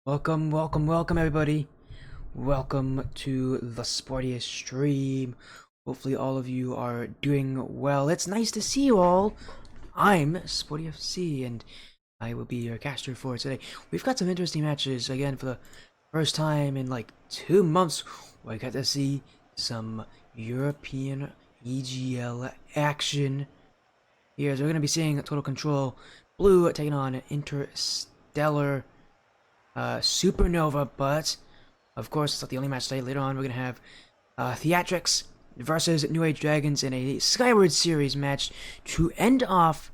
Welcome, everybody. Welcome to the sportiest stream. Hopefully, all of you are doing well. It's nice to see you all. I'm Sporty FC, and I will be your caster for today. We've got some interesting matches again for the first time in like 2 months. We got to see some European EGL action. Here, so we're going to be seeing Total Control Blue taking on Interstellar Supernova, but of course it's not the only match today. Later on we're gonna have Theatrics versus New Age Dragons in a Skyward Series match to end off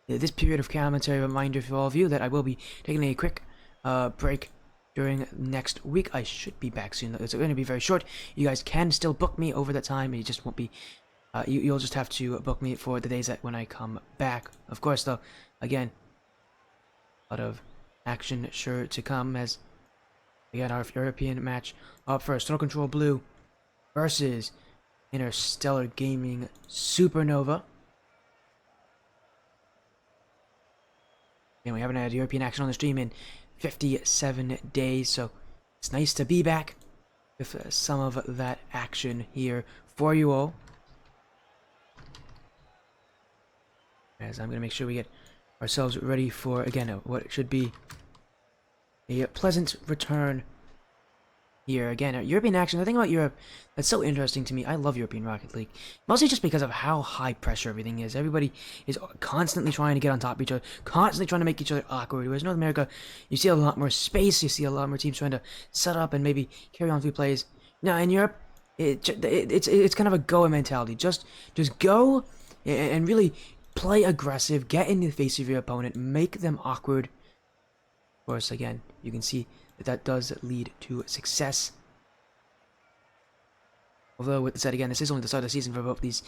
this period of commentary. Reminder for all of you that I will be taking a quick break during next week. I should be back soon. It's going to be very short. You guys can still book me over that time. It just won't be. You'll just have to book me for the days that when I come back. Of course, though, again, a lot of action sure to come as we got our European match up first. Total Control Blue versus Interstellar Gaming Supernova. And we haven't had European action on the stream in 57 days, so it's nice to be back with some of that action here for you all. As I'm going to make sure we get ourselves ready for, again, what should be a pleasant return here. Again, European action. The thing about Europe that's so interesting to me, I love European Rocket League, mostly just because of how high pressure everything is. Everybody is constantly trying to get on top of each other, constantly trying to make each other awkward. Whereas North America, you see a lot more space, you see a lot more teams trying to set up and maybe carry on through plays. Now in Europe, it's kind of a go mentality. Just go and really play aggressive, get in the face of your opponent, make them awkward. Of course, again, you can see that does lead to success. Although, with that said, again, this is only the start of the season for both these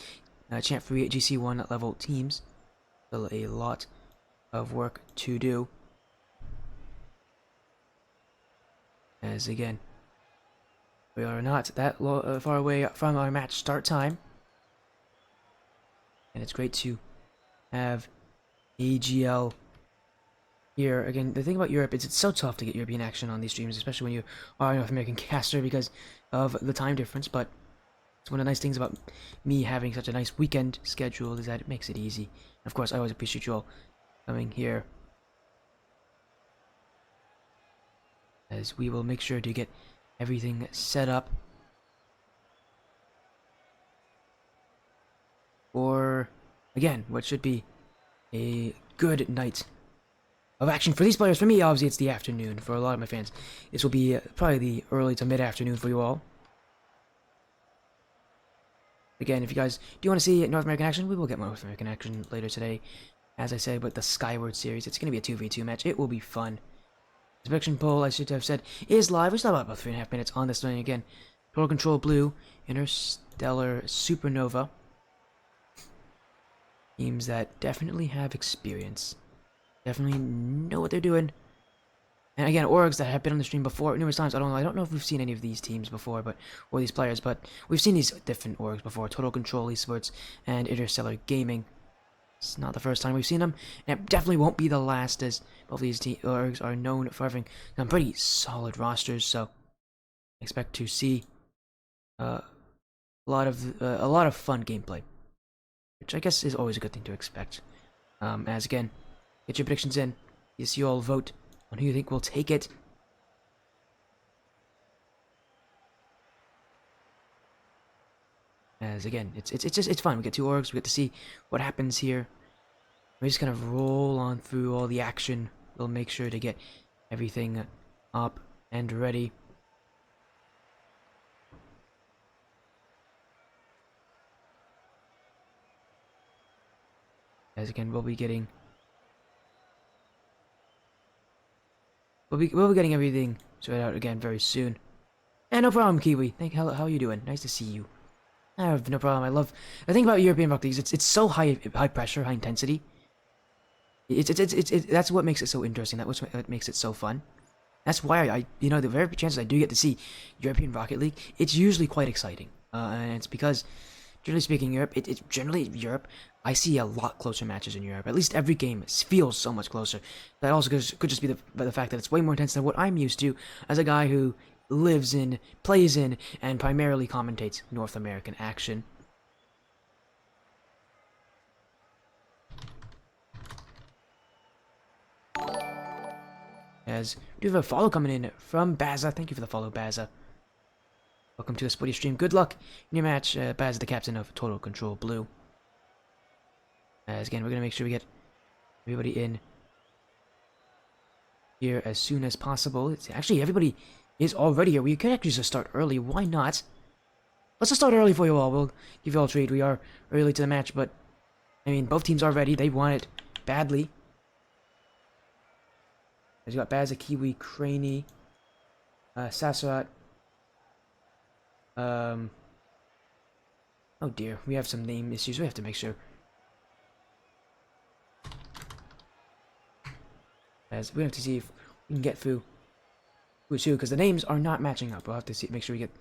Champ 3 GC1 level teams. Still a lot of work to do. As, again, we are not that far away from our match start time. And it's great to have AGL here. Again, the thing about Europe is it's so tough to get European action on these streams, especially when you are a North American caster because of the time difference, but it's one of the nice things about me having such a nice weekend schedule is that it makes it easy. Of course, I always appreciate you all coming here, as we will make sure to get everything set up for, again, what should be a good night of action for these players. For me, obviously, it's the afternoon. For a lot of my fans, this will be probably the early to mid-afternoon for you all. Again, if you guys do want to see North American action, we will get North American action later today. As I said, with the Skyward Series, it's going to be a 2v2 match. It will be fun. The prediction poll, I should have said, is live. We still have about 3.5 minutes on this thing. Again, Total Control Blue, Interstellar Supernova. Teams that definitely have experience. Definitely know what they're doing. And again, orgs that have been on the stream before numerous times. I don't know if we've seen any of these teams before, or these players, but we've seen these different orgs before. Total Control Esports and Interstellar Gaming. It's not the first time we've seen them, and it definitely won't be the last, as both these orgs are known for having some pretty solid rosters. So expect to see a lot of fun gameplay, which I guess is always a good thing to expect. As again, get your predictions in. Yes, you all vote on who you think will take it. As again, it's fun. We get two orgs. We get to see what happens here. We just kind of roll on through all the action. We'll make sure to get everything up and ready. As again, we'll be getting everything sorted out again very soon. And no problem, Kiwi. How are you doing? Nice to see you. I have no problem. The thing about European Rocket League is it's so high pressure, high intensity. That's what makes it so interesting. That's what makes it so fun. That's why the very chances I do get to see European Rocket League, it's usually quite exciting. And it's because generally speaking, Europe, generally Europe, I see a lot closer matches in Europe. At least every game feels so much closer. That also could just be the fact that it's way more intense than what I'm used to as a guy who lives in, plays in, and primarily commentates North American action. As we do have a follow coming in from Baza. Thank you for the follow, Baza. Welcome to the Spotty stream. Good luck in your match, Baza, the captain of Total Control Blue. As again, we're gonna make sure we get everybody in here as soon as possible. It's actually, everybody is already here. We could actually just start early. Why not? Let's just start early for you all. We'll give you all a treat. We are early to the match, but I mean, both teams are ready. They want it badly. As you got Baza, Kiwi, Craney, Sassuat. Oh dear, we have some name issues. We have to make sure. As we have to see if we can get through who's who, because the names are not matching up. We'll have to see, make sure we get.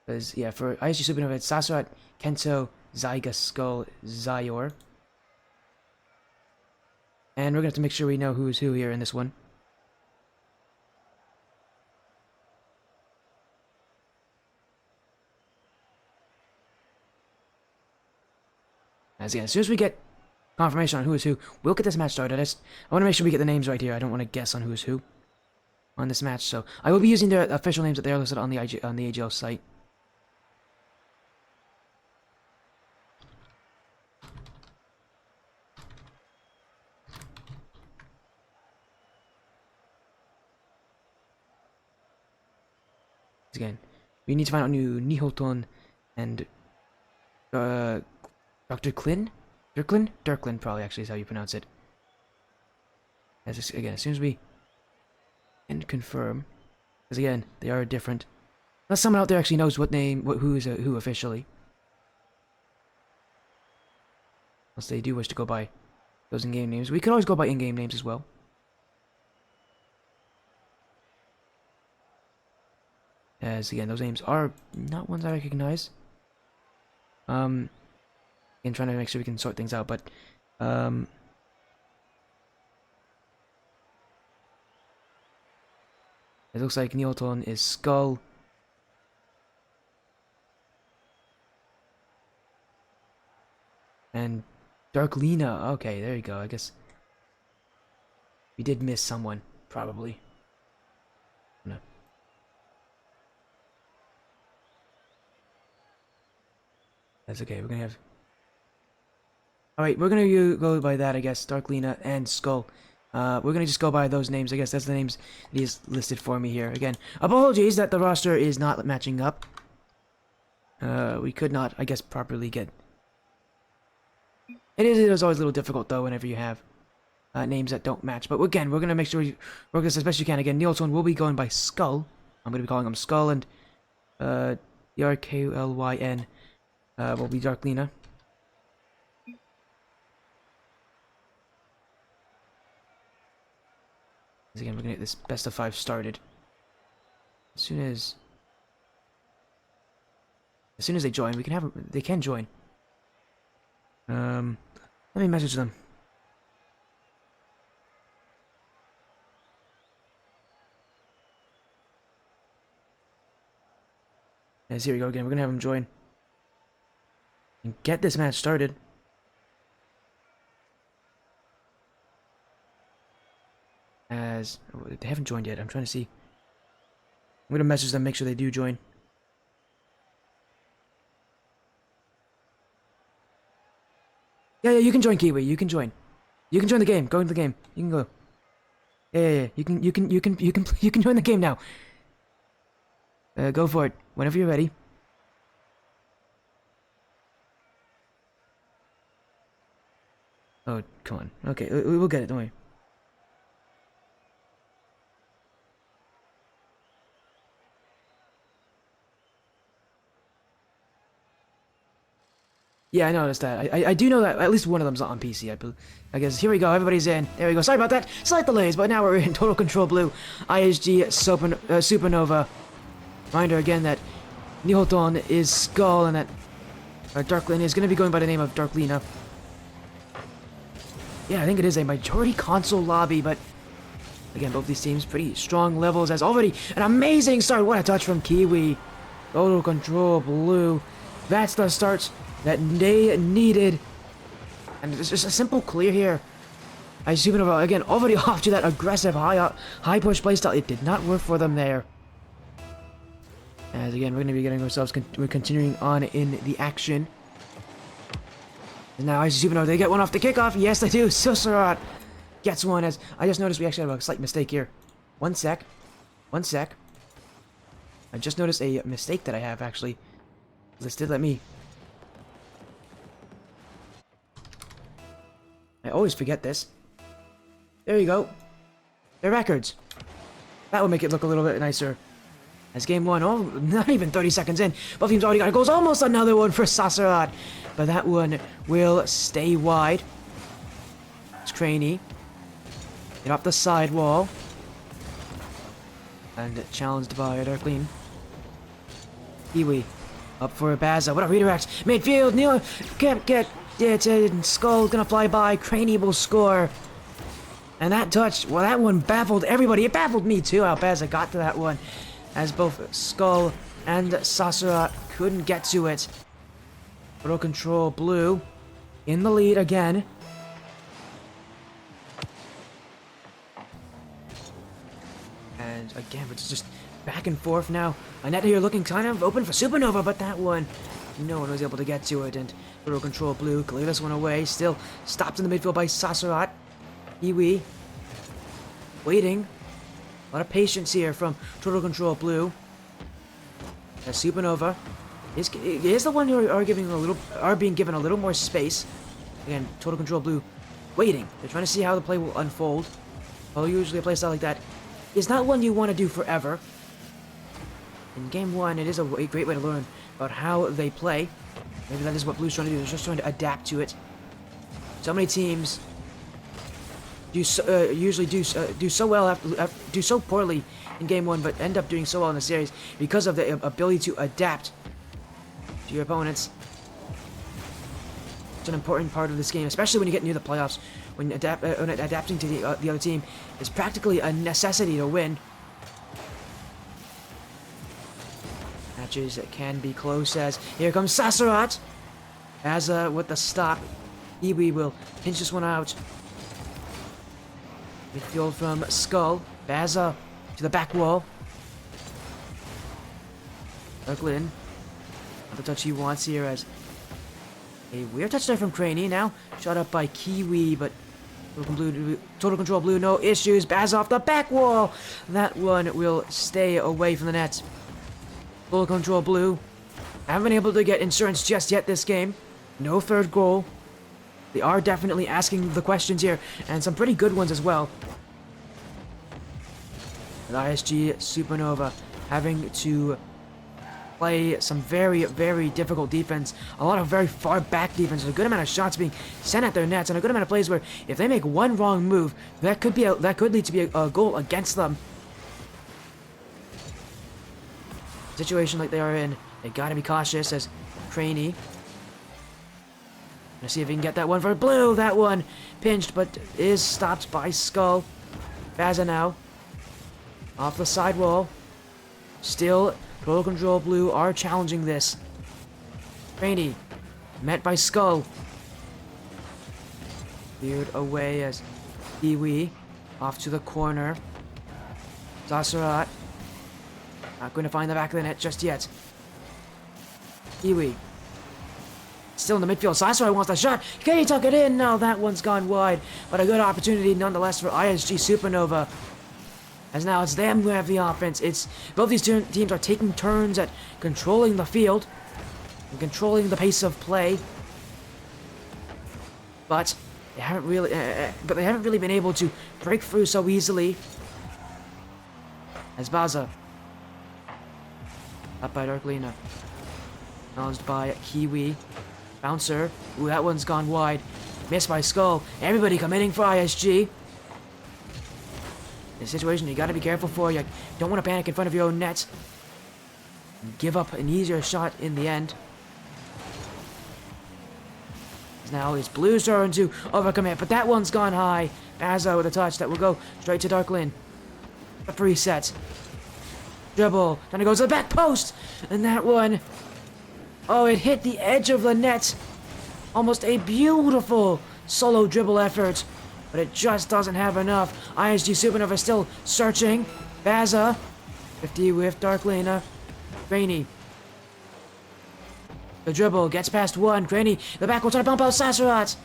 Because yeah, for ISG Supernova, it's Sassuat, Kento, Zyga, Skull, Zyor, and we're gonna have to make sure we know who is who here in this one. As again, as soon as we get confirmation on who is who, we'll get this match started. I want to make sure we get the names right here. I don't want to guess on who is who on this match, so I will be using their official names that they are listed on the AGL site. Again, we need to find out new Nihoton and Dr. Klin? Dirklin? Dirklin probably actually is how you pronounce it. Again, as soon as we can confirm, because again, they are different. Unless someone out there actually knows who is who officially. Unless they do wish to go by those in-game names. We could always go by in-game names as well. As again, those names are not ones I recognize. Again, trying to make sure we can sort things out, but it looks like Neoton is Skull. And Darklina. Okay, there you go. I guess we did miss someone, probably. No. That's okay. We're gonna have. Alright, we're gonna go by that, I guess. Darklina and Skull. We're gonna just go by those names. I guess that's the names that he's listed for me here. Again, apologies that the roster is not matching up. We could not, I guess, properly get. It is always a little difficult though whenever you have names that don't match. But again, we're gonna make sure we work this as best we can. Again, Nielsen will be going by Skull. I'm gonna be calling him Skull, and Darklyn will be Darklina. Again, we're gonna get this best of 5 started as soon as they join. We can have they can join. Let me message them. Yes, here we go again. We're gonna have them join and get this match started. As they haven't joined yet. I'm trying to see. I'm gonna message them, make sure they do join. Yeah, you can join, Kiwi. You can join. You can join the game. Go into the game. You can go. Yeah. You can join the game now. Go for it. Whenever you're ready. Oh, come on. Okay, we'll get it. Don't worry. Yeah, I noticed that. I do know that at least one of them's on PC. I guess here we go. Everybody's in. There we go. Sorry about that. Slight delays, but now we're in Total Control Blue. ISG Supernova. Reminder again that Nihoton is Skull and that Darklina is going to be going by the name of Darklina. Yeah, I think it is a majority console lobby, but again, both these teams pretty strong levels as already an amazing start. What a touch from Kiwi. Total Control Blue. That's the start that they needed. And it's just a simple clear here. Supernova, again, already off to that aggressive high push playstyle. It did not work for them there. As again, we're going to be getting ourselves, we're continuing on in the action. And now Supernova, they get one off the kickoff. Yes, they do. Susarat gets one as I just noticed we actually have a slight mistake here. One sec. One sec. I just noticed a mistake that I have actually listed. Let me. I always forget this. There you go. Their records. That would make it look a little bit nicer. As game one, oh, not even 30 seconds in. Both teams already got goals. Almost another one for Sasarat. But that one will stay wide. It's Craney. Get off the sidewall. And challenged by Darkleen. Kiwi. Up for Baza. What a redirect. Midfield. Neil can't get it. And Skull's gonna fly by. Craney will score. And that touch, well, that one baffled everybody. It baffled me too how Baza got to that one. As both Skull and Sasura couldn't get to it. Total Control Blue in the lead again. And again, it's just back and forth now. Annette here looking kind of open for Supernova, but that one, no one was able to get to it. And Total Control Blue clear this one away. Still stopped in the midfield by Sasurat. Iwi waiting. A lot of patience here from Total Control Blue. As Supernova is the one who are being given a little more space. Again, Total Control Blue waiting. They're trying to see how the play will unfold. Well, usually a playstyle like that is not one you want to do forever. In game one, it is a great way to learn about how they play. Maybe that is what Blue's trying to do. They're just trying to adapt to it. So many teams usually do so poorly in game one, but end up doing so well in the series because of the ability to adapt to your opponents. It's an important part of this game, especially when you get near the playoffs. When adapting to the other team is practically a necessity to win. Matches can be close as here comes Sasarat. As with the stop, Iwi will pinch this one out. Midfield from Skull. Baza to the back wall. Darklin. Not the touch he wants here as a weird touch there from Craney. Now shot up by Kiwi, but Total Control Blue, no issues. Baza off the back wall. That one will stay away from the net. Total Control Blue. Haven't been able to get insurance just yet this game. No third goal. They are definitely asking the questions here, and some pretty good ones as well. And ISG Supernova having to play some very, very difficult defense. A lot of very far back defense. A good amount of shots being sent at their nets, and a good amount of plays where if they make one wrong move, that could lead to be a goal against them. Situation like they are in, they gotta be cautious as Craney. Let's see if he can get that one for Blue. That one pinched, but is stopped by Skull. Baza now. Off the sidewall. Still, Total Control Blue are challenging this. Craney. Met by Skull. Cleared away as Iwi. Off to the corner. Zasarat. Not going to find the back of the net just yet. Iwi. Still in the midfield. Sasori wants the shot. Can he tuck it in? No, that one's gone wide. But a good opportunity nonetheless for ISG Supernova. As now it's them who have the offense. It's both these teams are taking turns at controlling the field and controlling the pace of play. But they haven't really been able to break through so easily. As Baza up by Darklina. Challenged by Kiwi. Bouncer. Ooh, that one's gone wide. Missed by Skull. Everybody committing for ISG. In a situation you gotta be careful for. You don't want to panic in front of your own net. Give up an easier shot in the end. now is Blue's turn to overcommit, but that one's gone high. Baza with a touch that will go straight to Darklin. A free set. Dribble. Then it goes to the back post. And that one... Oh, it hit the edge of the net. Almost a beautiful solo dribble effort. But it just doesn't have enough. ISG Supernova still searching. Baza. 50 with Darklina. Craney. The dribble gets past one. Craney. The back will try to bump out Sasserat.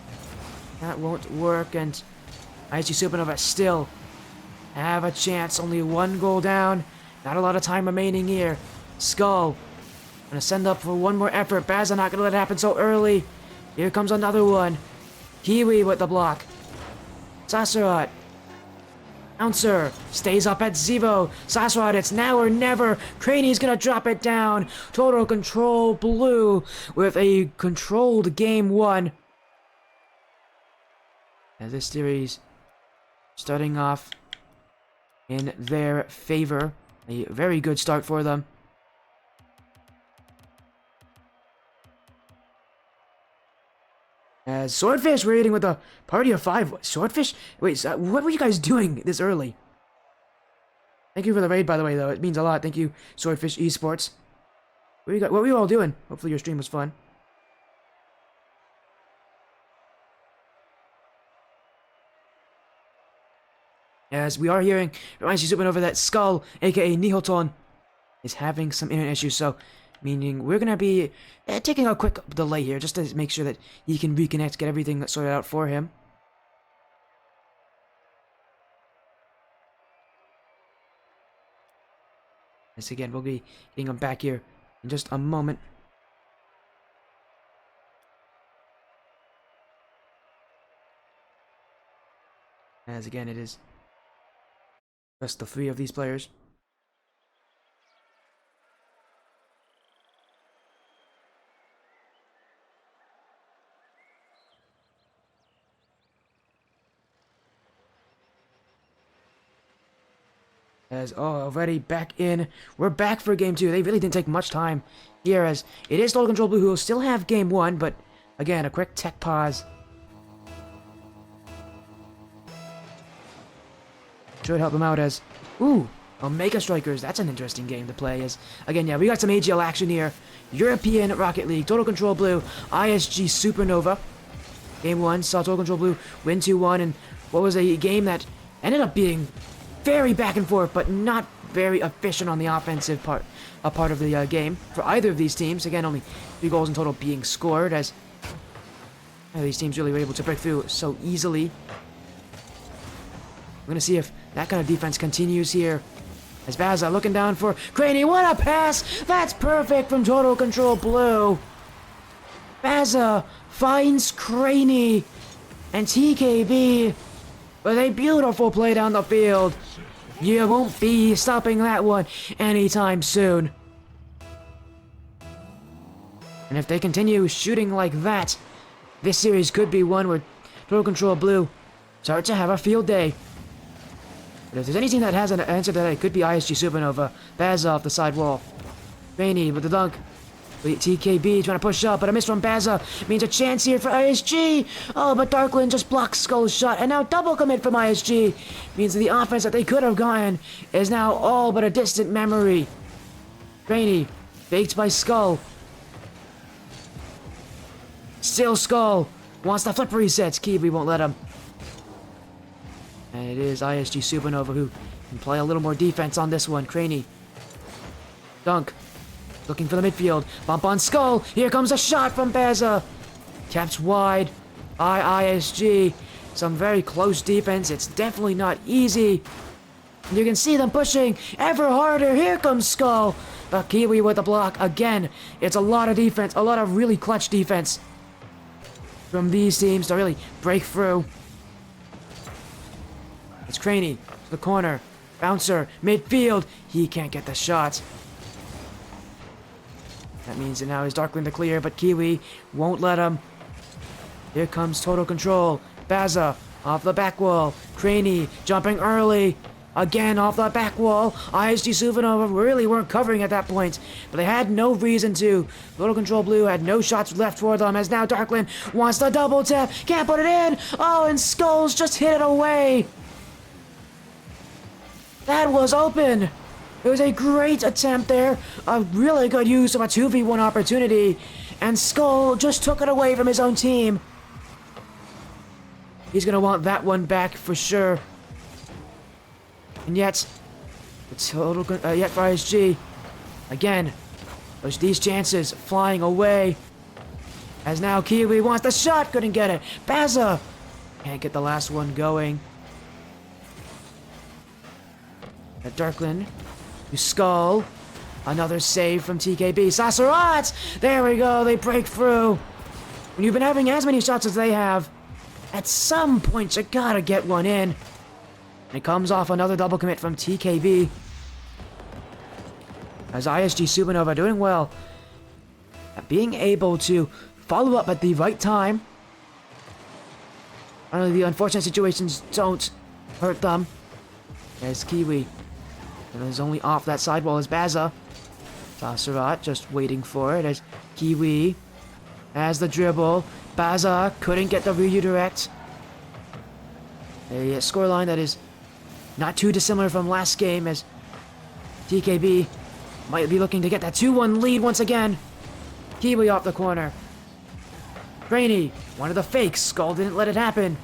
That won't work. And ISG Supernova still have a chance. Only one goal down. Not a lot of time remaining here. Skull. Gonna send up for one more effort. Baza not gonna let it happen so early. Here comes another one. Kiwi with the block. Sasserat. Bouncer stays up at Zevo. Sasserat, it's now or never. Craney's gonna drop it down. Total Control Blue with a controlled game one. As this series starting off in their favor. A very good start for them. As Swordfish raiding with a party of 5. Swordfish? Wait, what were you guys doing this early? Thank you for the raid, by the way, though. It means a lot. Thank you, Swordfish Esports. What were you all doing? Hopefully your stream was fun. As we are hearing, reminds you Supernova that Skull, aka Nihoton, is having some internet issues, so meaning we're gonna be taking a quick delay here just to make sure that he can reconnect, get everything sorted out for him. Yes, again, we'll be getting him back here in just a moment. As again, it is just the 3 of these players. As, already back in. We're back for game 2. They really didn't take much time here, as it is Total Control Blue who will still have game 1, but again, a quick tech pause. Should help him out as, Omega Strikers. That's an interesting game to play as, again, yeah, we got some AGL action here. European Rocket League, Total Control Blue, ISG Supernova. Game 1 saw Total Control Blue win 2-1, and what was a game that ended up being very back and forth, but not very efficient on the offensive part of the game for either of these teams. Again, only 3 goals in total being scored, as these teams really were able to break through so easily. We're gonna see if that kind of defense continues here. As Baza looking down for Craney. What a pass! That's perfect from Total Control Blue. Baza finds Craney and TKB with a beautiful play down the field. You won't be stopping that one anytime soon. And if they continue shooting like that, this series could be one where Total Control Blue start to have a field day. But if there's any team that has an answer to that, it could be ISG Supernova. Baza off the side wall. Rainey with the dunk. TKB trying to push up, but a miss from Baza means a chance here for ISG. Oh, but Darklin just blocks Skull's shot, and now double commit from ISG means that the offense that they could have gotten is now all but a distant memory. Rainey, faked by Skull. Still Skull wants the flip resets. Kiwi won't let him. And it is ISG Supernova who can play a little more defense on this one. Craney. Dunk. Looking for the midfield. Bump on Skull. Here comes a shot from Baza. Caps wide by ISG. Some very close defense. It's definitely not easy. You can see them pushing ever harder. Here comes Skull. But Kiwi with the block again. It's a lot of defense. A lot of really clutch defense from these teams to really break through. It's Craney to the corner. Bouncer, midfield. He can't get the shot. That means that now he's Darkling to clear, but Kiwi won't let him. Here comes Total Control. Baza off the back wall. Craney jumping early. Again, off the back wall. ISG Supernova really weren't covering at that point, but they had no reason to. Total Control Blue had no shots left for them, as now Darkland wants the double tap. Can't put it in. Oh, and Skulls just hit it away. That was open. It was a great attempt there. A really good use of a 2v1 opportunity. And Skull just took it away from his own team. He's going to want that one back for sure. And yet, yet for ISG, again, these chances flying away. As now Kiwi wants the shot, couldn't get it. Baza can't get the last one going. At Darkland, to Skull, another save from TKB. Sasserat, there we go, they break through. When you've been having as many shots as they have, at some point you gotta get one in. And it comes off another double commit from TKB. As ISG Supernova doing well at being able to follow up at the right time. Only the unfortunate situations don't hurt them. As Kiwi is only off that sidewall as Baza. Sasserat just waiting for it as Kiwi has the dribble. Baza couldn't get the redirect. A scoreline that is not too dissimilar from last game, as TKB might be looking to get that 2-1 lead once again. Kiwi off the corner. Brainy, one of the fakes. Skull didn't let it happen.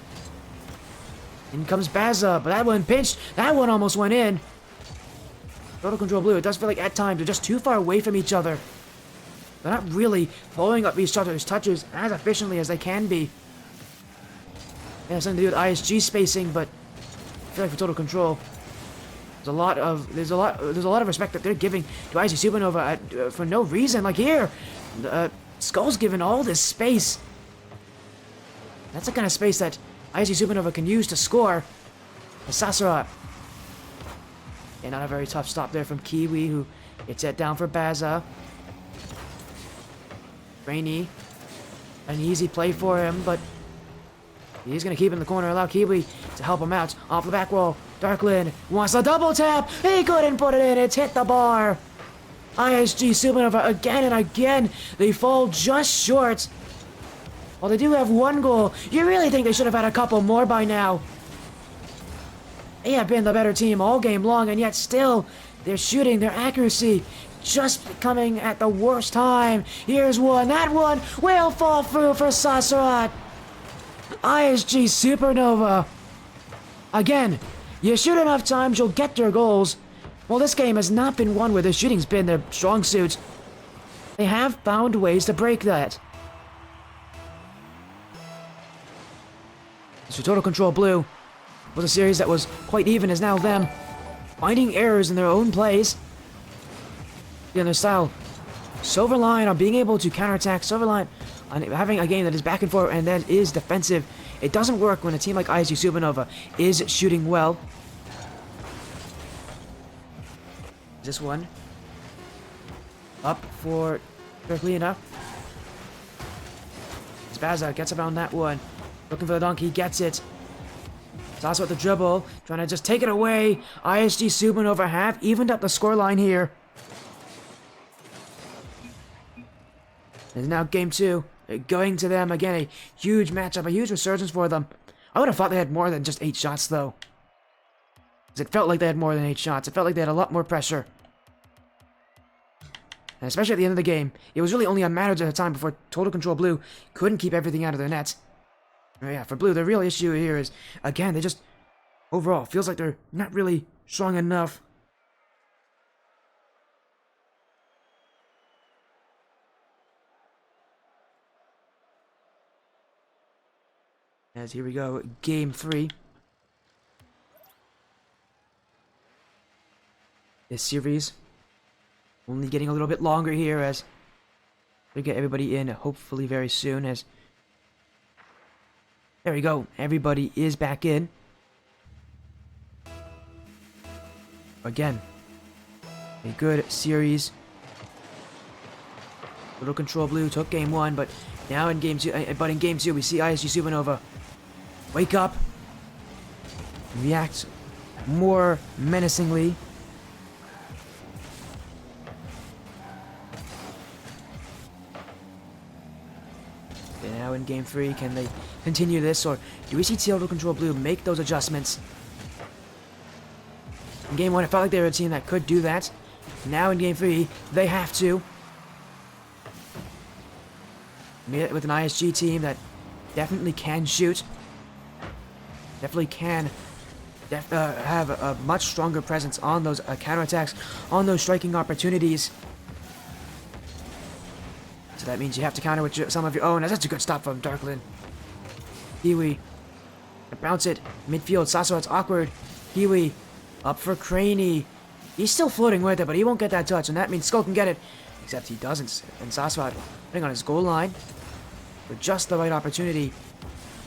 In comes Baza, but that one pinched. That one almost went in. Total Control Blue, it does feel like at times they're just too far away from each other. They're not really following up each other's touches as efficiently as they can be. It has something to do with ISG spacing, but I feel like for Total Control, there's a lot of respect that they're giving to ISG Supernova for no reason. Like here, Skull's given all this space. That's the kind of space that ISG Supernova can use to score. Sasserat. And not a very tough stop there from Kiwi, who gets it down for Baza. Rainy. An easy play for him, but he's going to keep it in the corner, allow Kiwi to help him out. Off the back wall, Darkland wants a double tap. He couldn't put it in. It's hit the bar. ISG Supernova again and again. They fall just short. While they do have one goal, you really think they should have had a couple more by now. They have been the better team all game long, and yet still, their shooting, their accuracy, just coming at the worst time. Here's one. That one will fall through for Sasserat. ISG Supernova. Again, you shoot enough times, you'll get your goals. Well, this game has not been one where the shooting's been their strong suit. They have found ways to break that. So Total Control Blue was a series that was quite even, as now them finding errors in their own plays. In their style, so reliant on being able to counterattack, so reliant on having a game that is back and forth and that is defensive. It doesn't work when a team like ISG Supernova is shooting well. This one up for Turklina. Baza gets around that one. Looking for the donkey, gets it. Sasa with the dribble, trying to just take it away. ISG Supernova have evened up the scoreline here. It's now game 2. Going to them again. A huge matchup, a huge resurgence for them. I would have thought they had more than just 8 shots, though. Because it felt like they had more than 8 shots. It felt like they had a lot more pressure. And especially at the end of the game, it was really only a matter of time before Total Control Blue couldn't keep everything out of their net. Yeah, for Blue, the real issue here is, again, they just, overall, feels like they're not really strong enough. As here we go, game 3. This series only getting a little bit longer here as we get everybody in, hopefully very soon. As there we go, everybody is back in. Again, a good series. Total Control Blue took game 1, but now in game 2, in game 2, we see ISG Supernova wake up, react more menacingly. Okay, now in game 3, can they continue this, or do we see Total Control Blue make those adjustments? In game 1, it felt like they were a team that could do that. Now in game 3, they have to. With an ISG team that definitely can shoot. Definitely can have a much stronger presence on those counterattacks, on those striking opportunities. So that means you have to counter with some of your own. That's a good stop from Darklin. Kiwi. Bounce it. Midfield. Sasua, it's awkward. Kiwi. Up for Craney. He's still floating with it, but he won't get that touch, and that means Skull can get it. Except he doesn't. And Sasua putting on his goal line for just the right opportunity.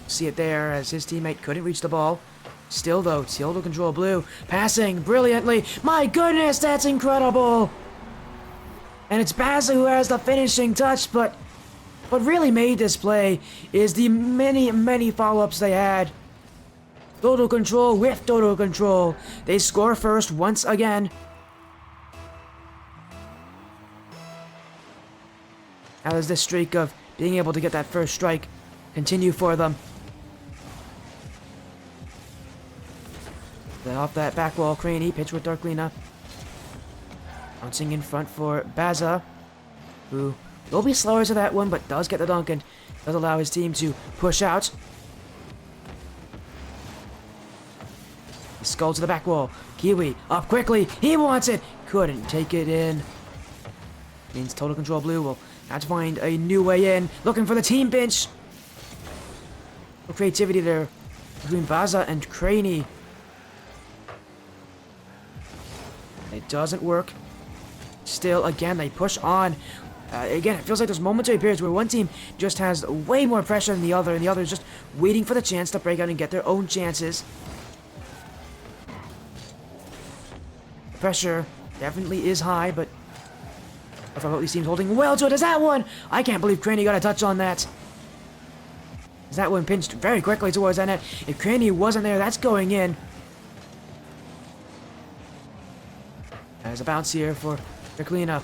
See it there as his teammate couldn't reach the ball. Still though, Total Control Blue passing brilliantly. My goodness, that's incredible! And it's Baza who has the finishing touch, but what really made this play is the many follow-ups they had. Total Control with Total Control. They score first once again. How does this streak of being able to get that first strike continue for them? Then off that back wall, Craney, pitch with Darklina. Bouncing in front for Baza, who will be slower to that one, but does get the dunk and does allow his team to push out. Skull to the back wall. Kiwi, up quickly. He wants it. Couldn't take it in. Means Total Control Blue will have to find a new way in. Looking for the team bench. No creativity there between Baza and Craney. It doesn't work. Still, again, they push on. Again, it feels like there's momentary periods where one team just has way more pressure than the other, and the other is just waiting for the chance to break out and get their own chances. The pressure definitely is high, but I thought these teams holding well to it. Is that one? I can't believe Craney got a touch on that. Is that one pinched very quickly towards that net? If Craney wasn't there, that's going in. There's a bounce here for Darklina.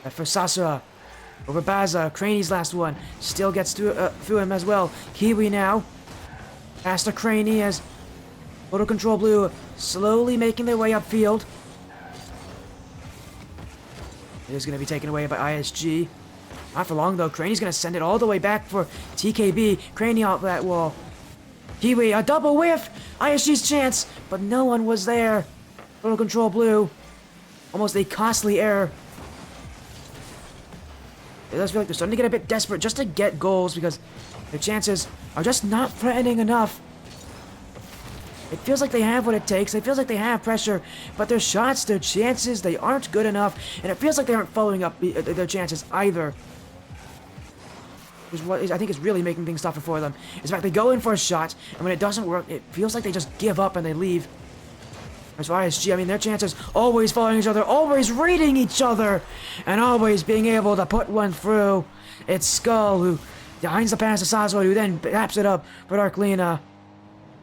For Sasua. Over Baza. Craney's last one. Still gets through him as well. Kiwi now. Past to Craney as Total Control Blue slowly making their way upfield. It is going to be taken away by ISG. Not for long though. Craney's going to send it all the way back for TKB. Craney off that wall. Kiwi, a double whiff. ISG's chance, but no one was there. Total Control Blue. Almost a costly error. It does feel like they're starting to get a bit desperate just to get goals because their chances are just not threatening enough. It feels like they have what it takes. It feels like they have pressure, but their shots, their chances, they aren't good enough, and it feels like they aren't following up their chances either. What I think is really making things tougher for them. Is the fact they go in for a shot, and when it doesn't work, it feels like they just give up and they leave. As far as ISG, I mean, their chances always following each other, always reading each other, and always being able to put one through. It's Skull who finds the pass to Sasua, who then taps it up for Darklina.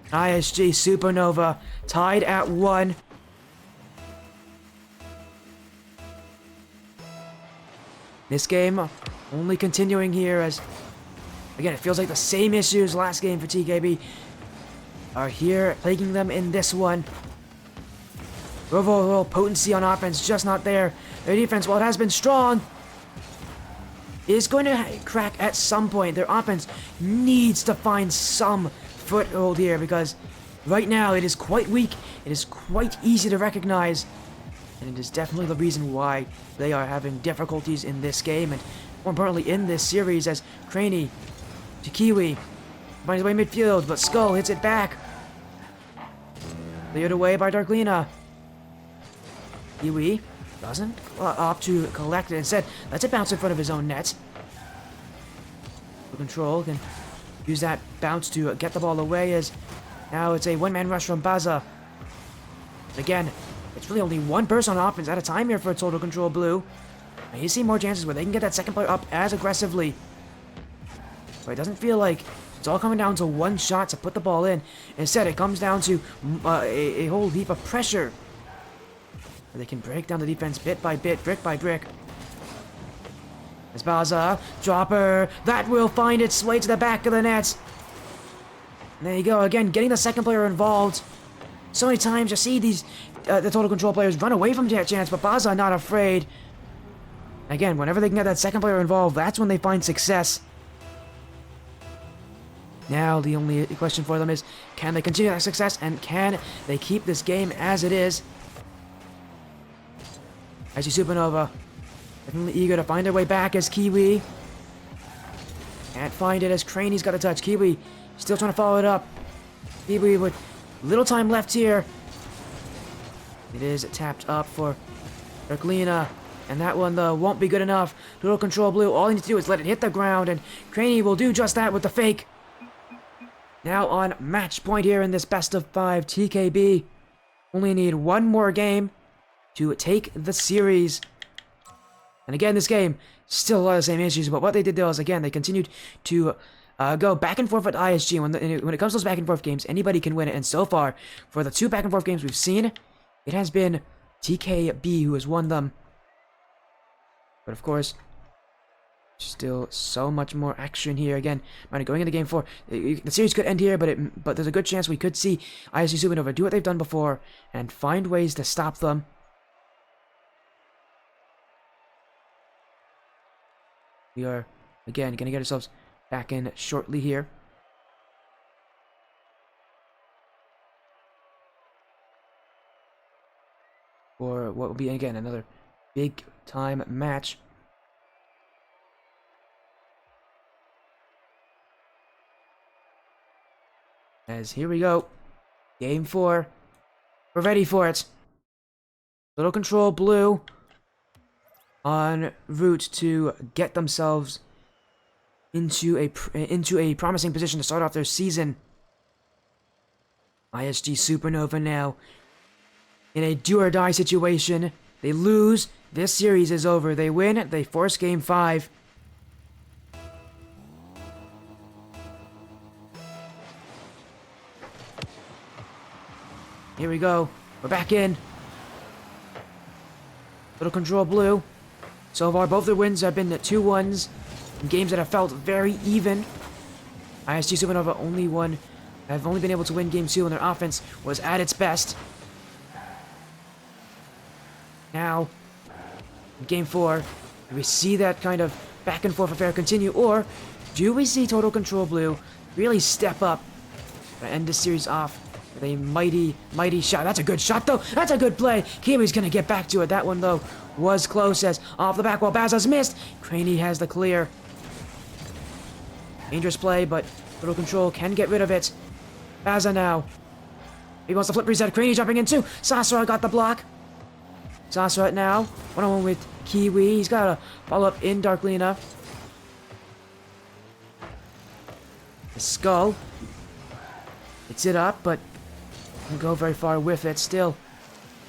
ISG Supernova tied at 1. This game only continuing here as, again, it feels like the same issues last game for TKB are here, plaguing them in this one. Overall potency on offense just not there. Their defense, while it has been strong, is going to crack at some point. Their offense needs to find some foothold here because right now it is quite weak. It is quite easy to recognize, and it is definitely the reason why they are having difficulties in this game and more importantly in this series as Craney to Kiwi finds his way midfield, but Skull hits it back. Cleared away by Darklina. Kiwi doesn't opt to collect it. Instead, lets it bounce in front of his own net. Control can use that bounce to get the ball away as now it's a one-man rush from Baza. Again, it's really only one person on offense at a time here for Total Control Blue. And you see more chances where they can get that second player up as aggressively. But it doesn't feel like It's all coming down to one shot to put the ball in. Instead, it comes down to a whole heap of pressure. They can break down the defense bit by bit, brick by brick. As Baza, dropper, that will find its way to the back of the net. And there you go, again, getting the second player involved. So many times you see these, the Total Control players run away from that chance, but Baza not afraid. Again, whenever they can get that second player involved, that's when they find success. Now, the only question for them is, can they continue that success, and can they keep this game as it is? I see Supernova, definitely eager to find their way back as Kiwi. Can't find it as Craney's got a touch. Kiwi still trying to follow it up. Kiwi with little time left here. It is tapped up for Darklina. And that one, though, won't be good enough. Total Control Blue, all you need to do is let it hit the ground, and Craney will do just that with the fake. Now on match point here in this best of 5 TKB. Only need one more game to take the series. And again, this game, still a lot of the same issues, but what they did though is, again, they continued to go back and forth with ISG. When it comes to those back and forth games, anybody can win it. And so far, for the 2 back and forth games we've seen, it has been TKB who has won them. But of course, still so much more action here. Again, going into game 4, the series could end here, but there's a good chance we could see ISG Supernova do what they've done before and find ways to stop them. We are, again, going to get ourselves back in shortly here. For what will be, again, another big time match. As here we go. Game 4. We're ready for it. Total Control Blue en route to get themselves into a promising position to start off their season. ISG Supernova now in a do-or-die situation. They lose, this series is over. They win, they force game 5. Here we go. We're back in. Total Control Blue. So far, both their wins have been 2-1s in games that have felt very even. ISG Supernova have only been able to win game 2 when their offense was at its best. Now, in game 4, do we see that kind of back and forth affair continue, or do we see Total Control Blue really step up and end this series off with a mighty, mighty shot? That's a good shot, though. That's a good play. Kiwi's going to get back to it. That one, though, was close as off the back wall. Baza's missed. Craney has the clear. Dangerous play, but Total Control can get rid of it. Baza now. He wants to flip reset. Craney jumping in, too. Sasra got the block. Sasra now. One-on-one with Kiwi. He's got a follow-up in Darklina. The Skull. It's it up, but doesn't go very far with it still.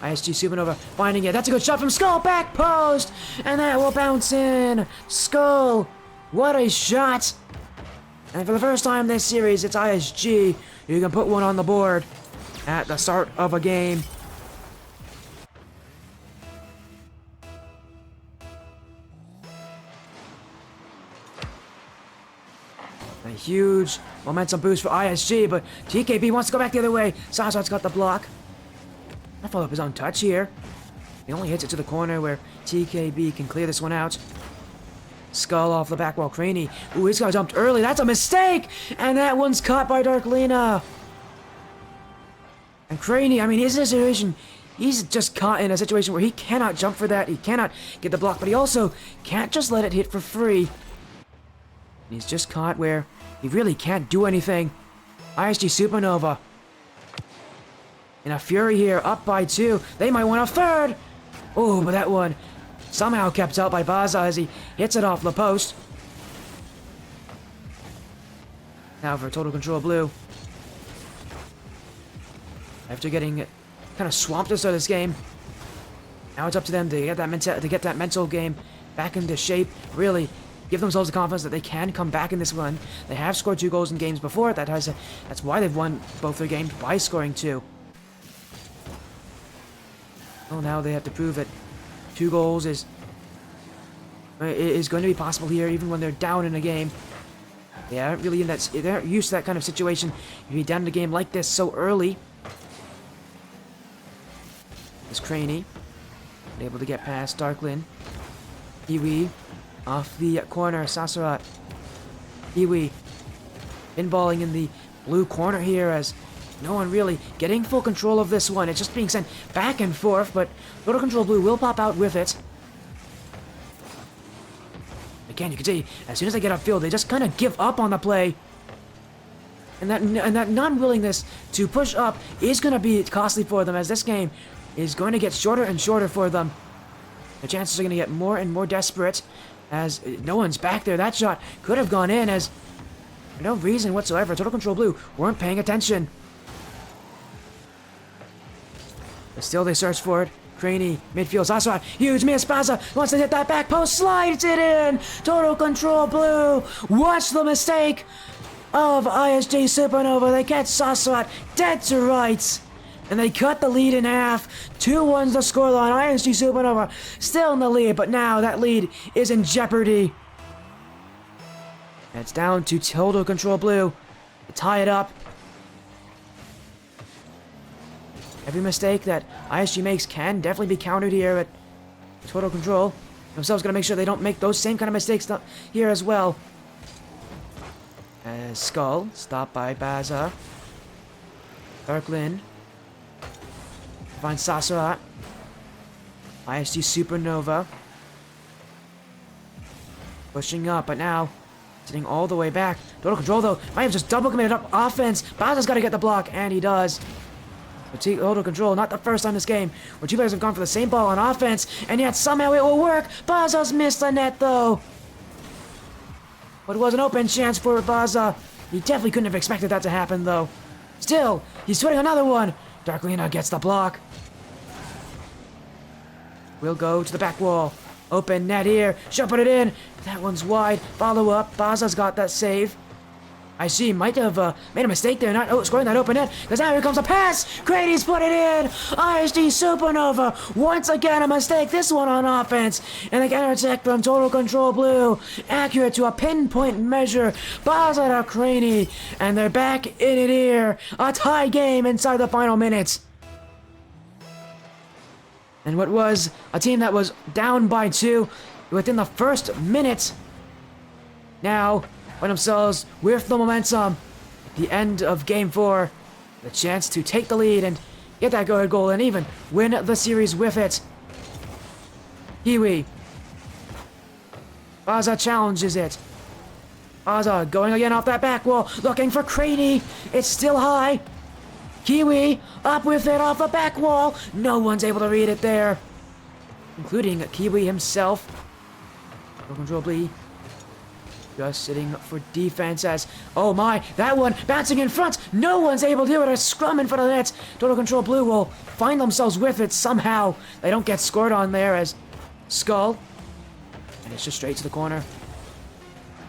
ISG Supernova finding it. That's a good shot from Skull. Back post! And that will bounce in. Skull. What a shot. And for the first time this series, it's ISG. You can put one on the board at the start of a game. A huge momentum boost for ISG, but TKB wants to go back the other way. Sasat's got the block. I'll follow up his own touch here. He only hits it to the corner where TKB can clear this one out. Skull off the back wall. Craney. Ooh, he's got jumped early. That's a mistake! And that one's caught by Darklina. And Craney, I mean, he's in a situation. He's just caught in a situation where he cannot jump for that. He cannot get the block, but he also can't just let it hit for free. He's just caught where he really can't do anything. ISG Supernova in a fury here, up by 2. They might want a third. Oh, but that one somehow kept out by Baza as he hits it off the post. Now for Total Control Blue. After getting kind of swamped to start this game, now it's up to them to get that mental game back into shape. Really give themselves the confidence that they can come back in this one. They have scored 2 goals in games before. That's why they've won both their games by scoring 2. Well, now they have to prove that 2 goals is going to be possible here, even when they're down in a game. They aren't really they're not used to that kind of situation. You be down in a game like this so early. It's Craney, able to get past Darklin. Kiwi off the corner. Sassurat. Kiwi pinballing in the blue corner here as no one really getting full control of this one. It's just being sent back and forth, but Total Control Blue will pop out with it. Again, you can see, as soon as they get upfield, they just kind of give up on the play. And that non-willingness to push up is going to be costly for them, as this game is going to get shorter and shorter for them. The chances are going to get more and more desperate, as no one's back there. That shot could have gone in, as for no reason whatsoever, Total Control Blue weren't paying attention. But still, they search for it. Craney, midfield, Sassuat, huge miss, Baza wants to hit that back post, slides it in! Total Control Blue! Watch the mistake of ISG Supernova. They get Sassuat dead to rights, and they cut the lead in half. 2-1's the scoreline. ISG Supernova still in the lead, but now that lead is in jeopardy. And it's down to Total Control Blue to tie it up. Every mistake that ISG makes can definitely be countered here at Total Control. Themselves gotta make sure they don't make those same kind of mistakes here as well. As Skull, stopped by Baza. Darklin. Finds Sassuat. ISG Supernova. Pushing up, but now sitting all the way back. Total Control, though, might have just double committed up offense. Baza's gotta get the block, and he does. Total Control, not the first time this game where 2 players have gone for the same ball on offense, and yet somehow it will work. Baza's missed the net, though. But it was an open chance for Baza. He definitely couldn't have expected that to happen, though. Still, he's putting another one. Darklina gets the block. We'll go to the back wall. Open net here. She'll put it in. That one's wide. Follow up. Baza's got that save. I see, might have made a mistake there, not scoring that open net, because now here comes a pass! Grady's put it in! ISD Supernova, once again a mistake, this one on offense, and the counter-attack from Total Control Blue, accurate to a pinpoint measure, Baza to Craney, and they're back in it here, a tie game inside the final minutes. And what was a team that was down by 2 within the first minute, now find themselves with the momentum at the end of Game 4. The chance to take the lead and get that go-ahead goal and even win the series with it. Kiwi. Baza challenges it. Baza going again off that back wall, looking for Craney. It's still high. Kiwi up with it off the back wall. No one's able to read it there, including Kiwi himself. Control Blue. Just sitting for defense as, oh my, that one bouncing in front. No one's able to do it. A scrum in front of the net. Total Control Blue will find themselves with it somehow. They don't get scored on there as Skull. And it's just straight to the corner.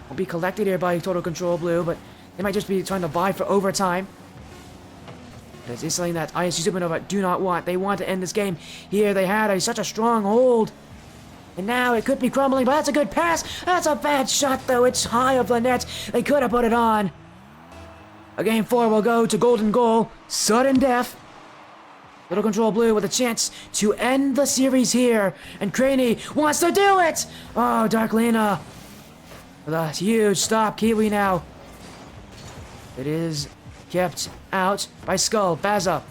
Will be collected here by Total Control Blue, but they might just be trying to buy for overtime. This is something that ISG Supernova do not want. They want to end this game here. They had such a strong hold. And now it could be crumbling, but that's a good pass. That's a bad shot, though. It's high of the net. They could have put it on. A Game 4 will go to golden goal. Sudden death. Total Control Blue with a chance to end the series here. And Craney wants to do it. Oh, Darklina with a huge stop. Kiwi now. It is kept out by Skull. Baza.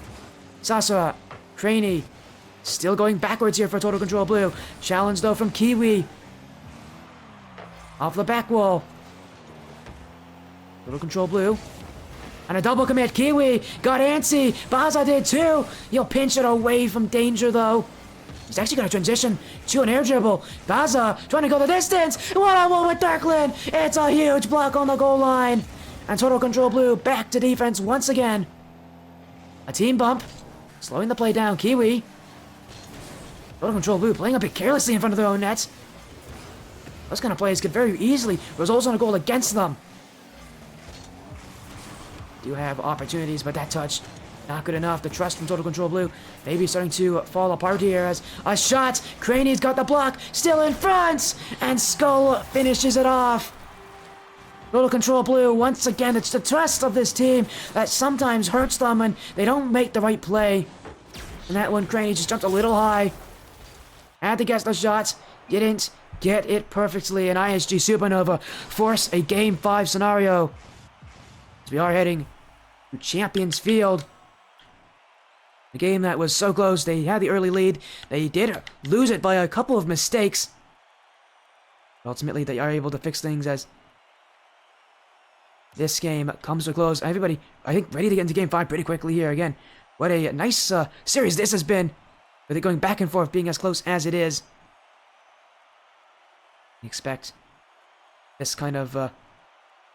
Sassuat. Craney. Still going backwards here for Total Control Blue. Challenge, though, from Kiwi. Off the back wall. Total Control Blue. And a double commit. Kiwi got antsy. Baza did, too. He'll pinch it away from danger, though. He's actually going to transition to an air dribble. Baza trying to go the distance. One-on-one with Darklin. It's a huge block on the goal line. And Total Control Blue back to defense once again. A team bump. Slowing the play down. Kiwi. Total Control Blue playing a bit carelessly in front of their own net. Those kind of plays could very easily result in a goal against them. Do have opportunities, but that touch, not good enough. The trust from Total Control Blue maybe starting to fall apart here as a shot. Craney's got the block, still in front, and Skull finishes it off. Total Control Blue, once again, it's the trust of this team that sometimes hurts them when they don't make the right play. And that one, Craney just jumped a little high. Had to guess the shot, didn't get it perfectly, and ISG Supernova force a Game 5 scenario. As we are heading to Champions Field. A game that was so close, they had the early lead. They did lose it by a couple of mistakes. But ultimately, they are able to fix things as this game comes to a close. Everybody, I think, ready to get into Game 5 pretty quickly here. Again, what a nice series this has been. With it going back and forth, being as close as it is. Expect this kind of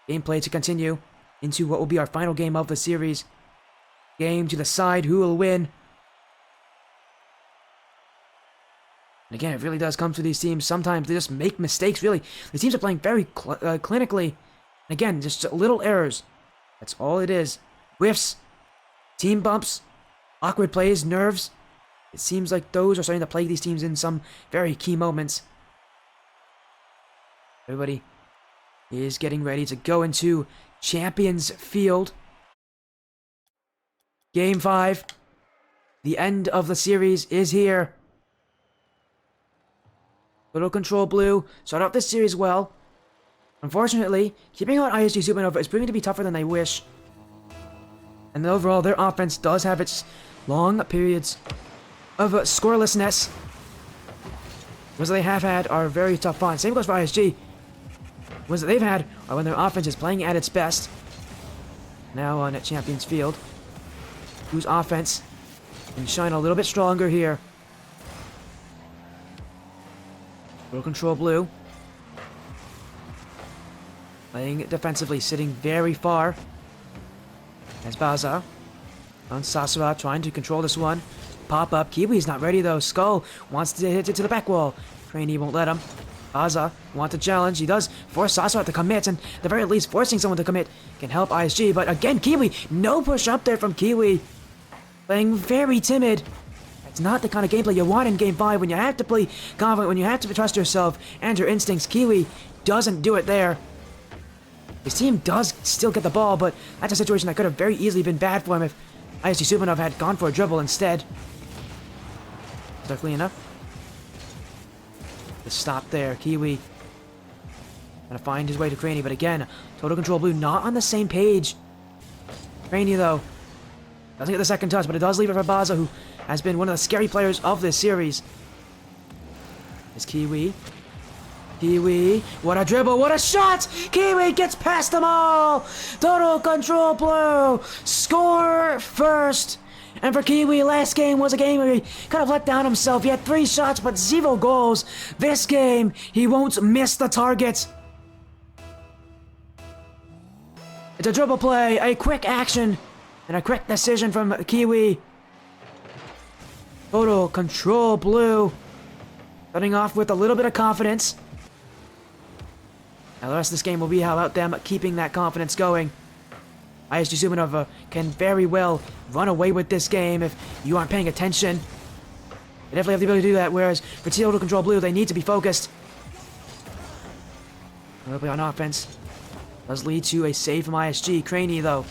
gameplay to continue into what will be our final game of the series. Game to decide who will win. And again, it really does come to these teams. Sometimes they just make mistakes, really. The teams are playing very clinically. And again, just little errors. That's all it is. Whiffs, team bumps, awkward plays, nerves. It seems like those are starting to plague these teams in some very key moments. Everybody is getting ready to go into Champions Field. Game 5. The end of the series is here. Total Control Blue start off this series well. Unfortunately, keeping out ISG Supernova is proving to be tougher than they wish. And overall, their offense does have its long periods of scorelessness. Ones that they have had are very tough fun. Same goes for ISG. Ones that they've had are when their offense is playing at its best. Now on at Champions Field, whose offense can shine a little bit stronger here. Total Control Blue playing defensively, sitting very far. As Baza on Sasura trying to control this one. Pop up. Kiwi's not ready though. Skull wants to hit it to the back wall. Craney won't let him. Baza wants to challenge. He does force Sasura to commit, and at the very least, forcing someone to commit can help ISG. But again, Kiwi, no push up there from Kiwi. Playing very timid. That's not the kind of gameplay you want in Game 5 when you have to play confident, when you have to trust yourself and your instincts. Kiwi doesn't do it there. His team does still get the ball, but that's a situation that could have very easily been bad for him if ISG Supernova had gone for a dribble instead. Luckily enough. The stop there. Kiwi gonna find his way to Craney, but again, Total Control Blue not on the same page. Craney, though, doesn't get the second touch, but it does leave it for Baza, who has been one of the scary players of this series. It's Kiwi. Kiwi, what a dribble, what a shot! Kiwi gets past them all! Total Control Blue score first! And for Kiwi, last game was a game where he kind of let down himself. He had 3 shots, but 0 goals. This game, he won't miss the target. It's a dribble play, a quick action, and a quick decision from Kiwi. Total Control Blue starting off with a little bit of confidence. Now the rest of this game will be about them keeping that confidence going. ISG Supernova can very well run away with this game if you aren't paying attention. They definitely have the ability to do that, whereas for Total Control Blue, they need to be focused. A little bit on offense. Does lead to a save from ISG. Craney, though.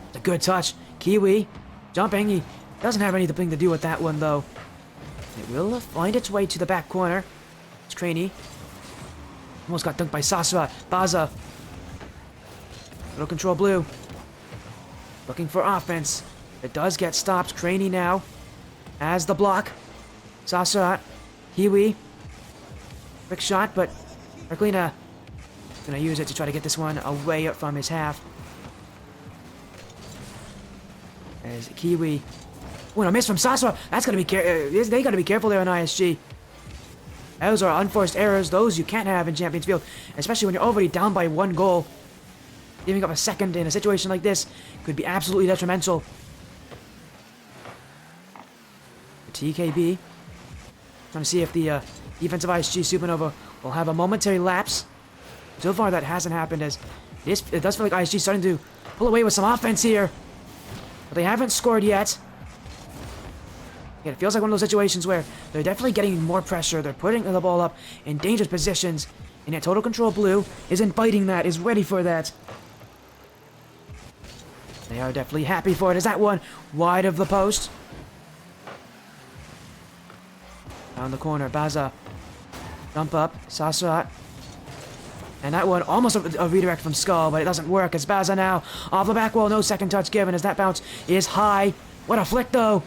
It's a good touch. Kiwi jumping. He doesn't have anything to do with that one, though. It will find its way to the back corner. It's Craney. Almost got dunked by Sasura. Baza. Total Control Blue. Looking for offense. It does get stopped. Craney now as the block. Sasura. Kiwi. Quick shot, but Arklina gonna use it to try to get this one away from his half. As Kiwi. Oh, and a miss from Sasura. That's gonna be they gotta be careful there on ISG. Those are unforced errors. Those you can't have in Champions Field, especially when you're already down by 1 goal. Giving up a second in a situation like this could be absolutely detrimental. The TKB trying to see if the defensive ISG Supernova We'll have a momentary lapse. So far, that hasn't happened as it does feel like ISG starting to pull away with some offense here. But they haven't scored yet. Yeah, it feels like one of those situations where they're definitely getting more pressure. They're putting the ball up in dangerous positions. And yet Total Control Blue isn't fighting that, is ready for that. They are definitely happy for it. Is that one wide of the post? Down the corner, Baza. Jump up, Sassuat. And that one, almost a redirect from Skull, but it doesn't work. It's Baza now. Off the back wall, no second touch given as that bounce is high. What a flick, though.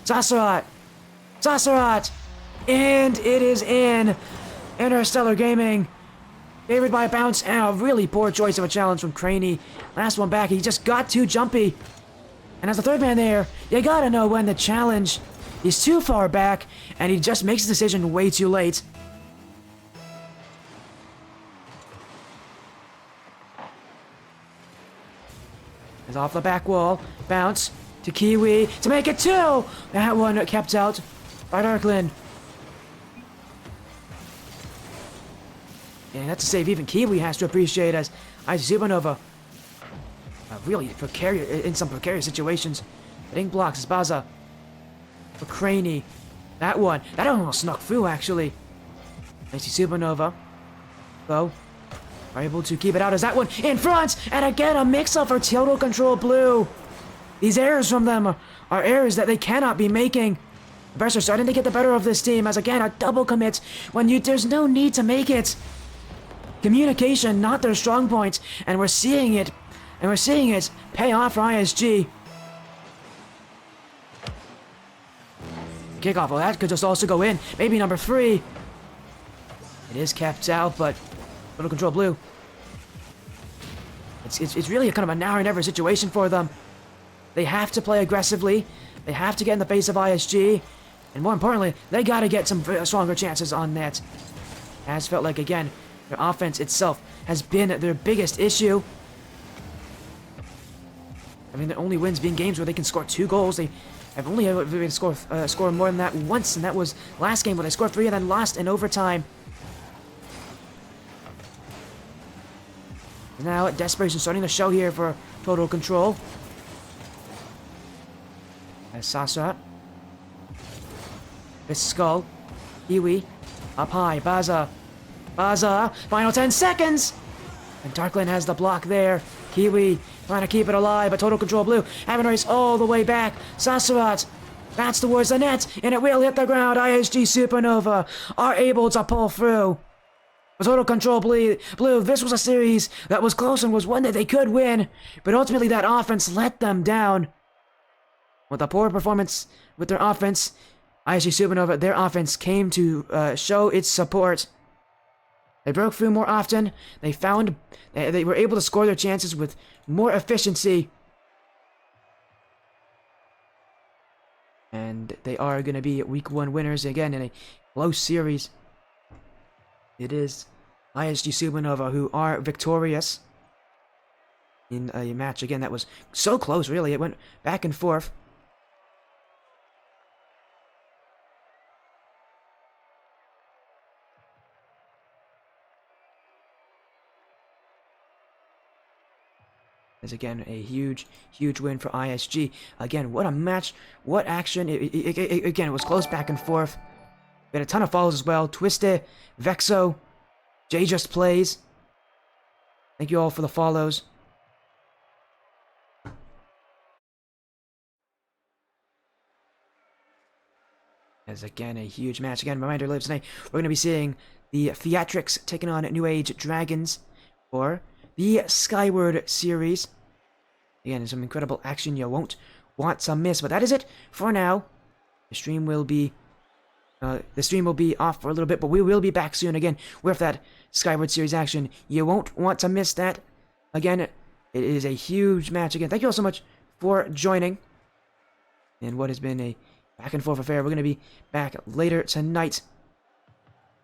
Sassuat. Sassuat. And it is in. Interstellar Gaming. Favored by a bounce and a really poor choice of a challenge from Craney. Last one back, he just got too jumpy. And as the third man there, you gotta know when the challenge is too far back, and he just makes the decision way too late. Is off the back wall, bounce to Kiwi to make it 2! That one kept out by Darkland. And that's a save even Kiwi has to appreciate as ISG Supernova really in some precarious situations. Hitting blocks is Baza. For Craney. That one almost snuck through actually. ISG Supernova. Though. Are able to keep it out as that one in front! And again a mix-up for Total Control Blue. These errors from them are errors that they cannot be making. The Bears are starting to get the better of this team as again a double commit when there's no need to make it. Communication, not their strong point, and we're seeing it pay off for ISG. Kickoff, well that could just also go in. Maybe number 3. It is kept out, but Total Control Blue. It's really a kind of a now or never situation for them. They have to play aggressively. They have to get in the face of ISG. And more importantly, they got to get some stronger chances on net. As felt like, again, their offense itself has been their biggest issue. I mean, their only wins being games where they can score 2 goals. They have only ever been score more than that once, and that was last game where they scored 3 and then lost in overtime. Now, desperation starting to show here for Total Control. As Sassuat. This Skull. Kiwi. Up high. Baza. Baza. Final 10 seconds! And Darkland has the block there. Kiwi trying to keep it alive, but Total Control Blue having to race all the way back. Sassuat. Bats towards the net, and it will hit the ground. ISG Supernova are able to pull through. Total Control Blue, this was a series that was close and was one that they could win, but ultimately that offense let them down. With a poor performance with their offense, ISG Supernova, their offense came to show its support. They broke through more often. They were able to score their chances with more efficiency. And they are going to be Week 1 winners again in a close series. It is ISG Supernova who are victorious in a match, again, that was so close, really. It went back and forth. Is again a huge win for ISG. Again, what a match, what action. Again, it was close back and forth. We had a ton of follows as well. Twisted, Vexo, Jay Just Plays. Thank you all for the follows. As again, a huge match. Again, reminder later tonight, we're going to be seeing the Theatrics taking on New Age Dragons for the Skyward series. Again, some incredible action you won't want to miss. But that is it for now. The stream will be off for a little bit, but we will be back soon again with that Skyward series action. You won't want to miss that. Again, it is a huge match. Again, thank you all so much for joining in what has been a back and forth affair. We're going to be back later tonight.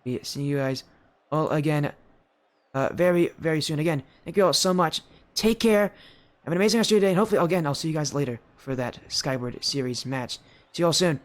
We see you guys all again very, very soon. Again, thank you all so much. Take care. Have an amazing rest of your day, and hopefully, again, I'll see you guys later for that Skyward series match. See you all soon.